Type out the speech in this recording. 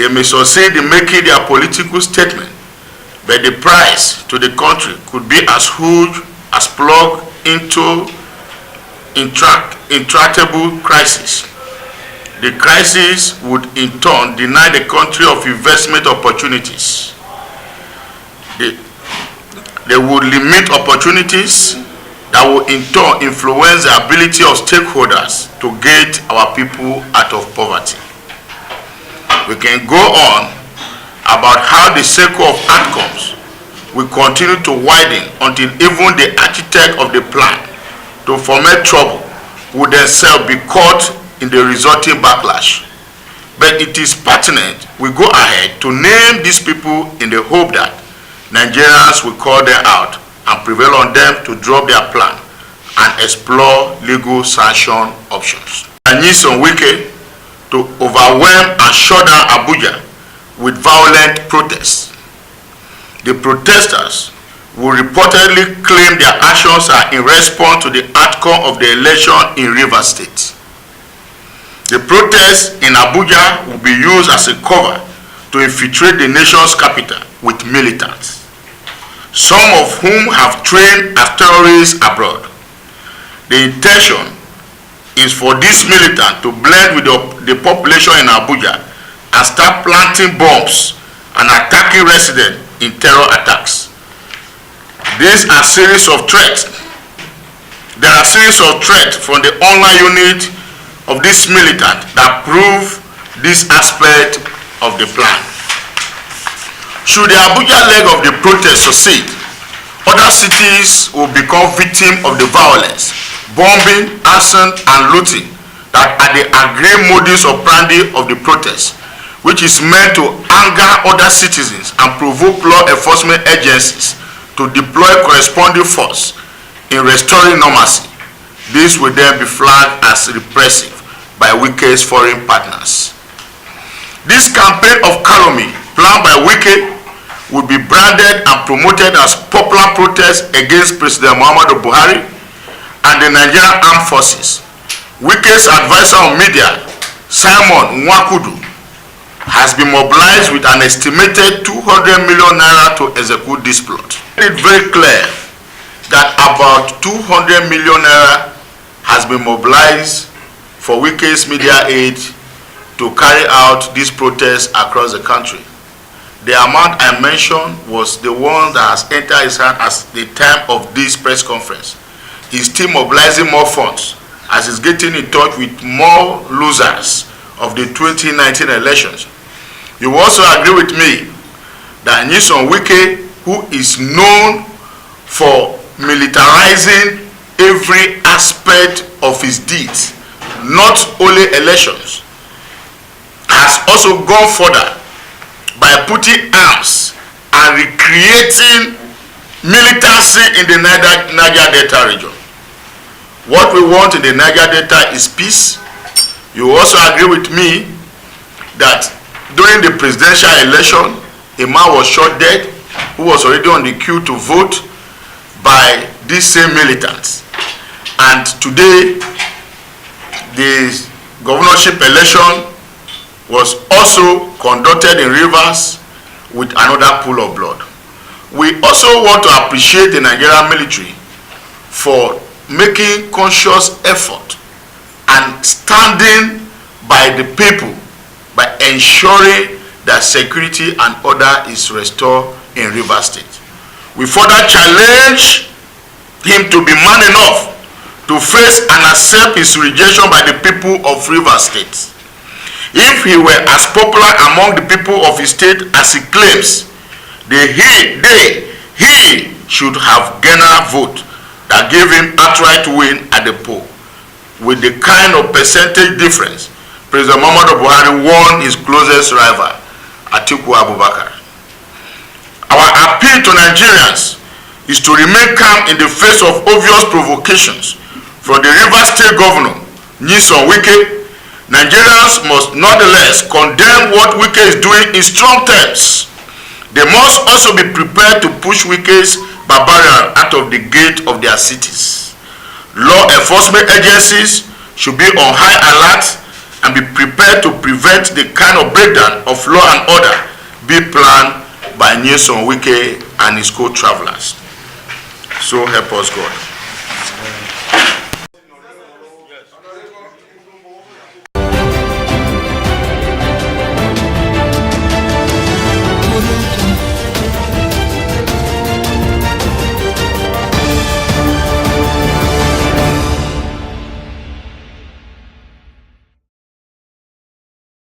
They may succeed in making their political statement, but the price to the country could be as huge as plug into intractable crisis. The crisis would in turn deny the country of investment opportunities. They would limit opportunities that will in turn influence the ability of stakeholders to get our people out of poverty. We can go on about how the circle of outcomes will continue to widen until even the architect of the plan to foment trouble would themselves be caught in the resulting backlash. But it is pertinent we go ahead to name these people in the hope that Nigerians will call them out and prevail on them to drop their plan and explore legal sanction options. Nyesom Wike to overwhelm and shut down Abuja with violent protests. The protesters will reportedly claim their actions are in response to the outcome of the election in Rivers State. The protests in Abuja will be used as a cover to infiltrate the nation's capital with militants, some of whom have trained as terrorists abroad. The intention is for this militant to blend with the population in Abuja and start planting bombs and attacking residents in terror attacks. These are series of threats. There are series of threats from the online unit of this militant that prove this aspect of the plan. Should the Abuja leg of the protest succeed, other cities will become victims of the violence, bombing, arson, and looting that are the agreed modus operandi of the protest, which is meant to anger other citizens and provoke law enforcement agencies to deploy corresponding force in restoring normalcy. This will then be flagged as repressive by Wike's foreign partners. This campaign of calumny planned by Wike would be branded and promoted as popular protest against President Muhammadu Buhari and the Nigerian Armed Forces. Wike's advisor on media, Simon Nwakudu, has been mobilized with an estimated 200 million naira to execute this plot. It's very clear that about 200 million naira has been mobilized for Wike's media aid to carry out these protests across the country. The amount I mentioned was the one that has entered his hand at the time of this press conference. He's still mobilizing more funds as he's getting in touch with more losers of the 2019 elections. You will also agree with me that Nyesom Wike, who is known for militarizing every aspect of his deeds, not only elections, has also gone further by putting arms and recreating militancy in the Niger Delta region. What we want in the Niger Delta is peace. You also agree with me that during the presidential election, a man was shot dead who was already on the queue to vote by these same militants. And today, the governorship election was also conducted in Rivers with another pool of blood. We also want to appreciate the Nigerian military for making conscious effort and standing by the people by ensuring that security and order is restored in Rivers State. We further challenge him to be man enough to face and accept his rejection by the people of Rivers State. If he were as popular among the people of his state as he claims, he should have gained a vote that gave him outright win at the poll. With the kind of percentage difference, President Muhammadu Buhari won his closest rival, Atiku Abubakar. Our appeal to Nigerians is to remain calm in the face of obvious provocations from the Rivers State Governor, Nyesom Wike. Nigerians must nonetheless condemn what Wike is doing in strong terms. They must also be prepared to push Wike's barbarian out of the gate of their cities. Law enforcement agencies should be on high alert and be prepared to prevent the kind of breakdown of law and order be planned by Nyesom Wike and his co-travelers. So help us God.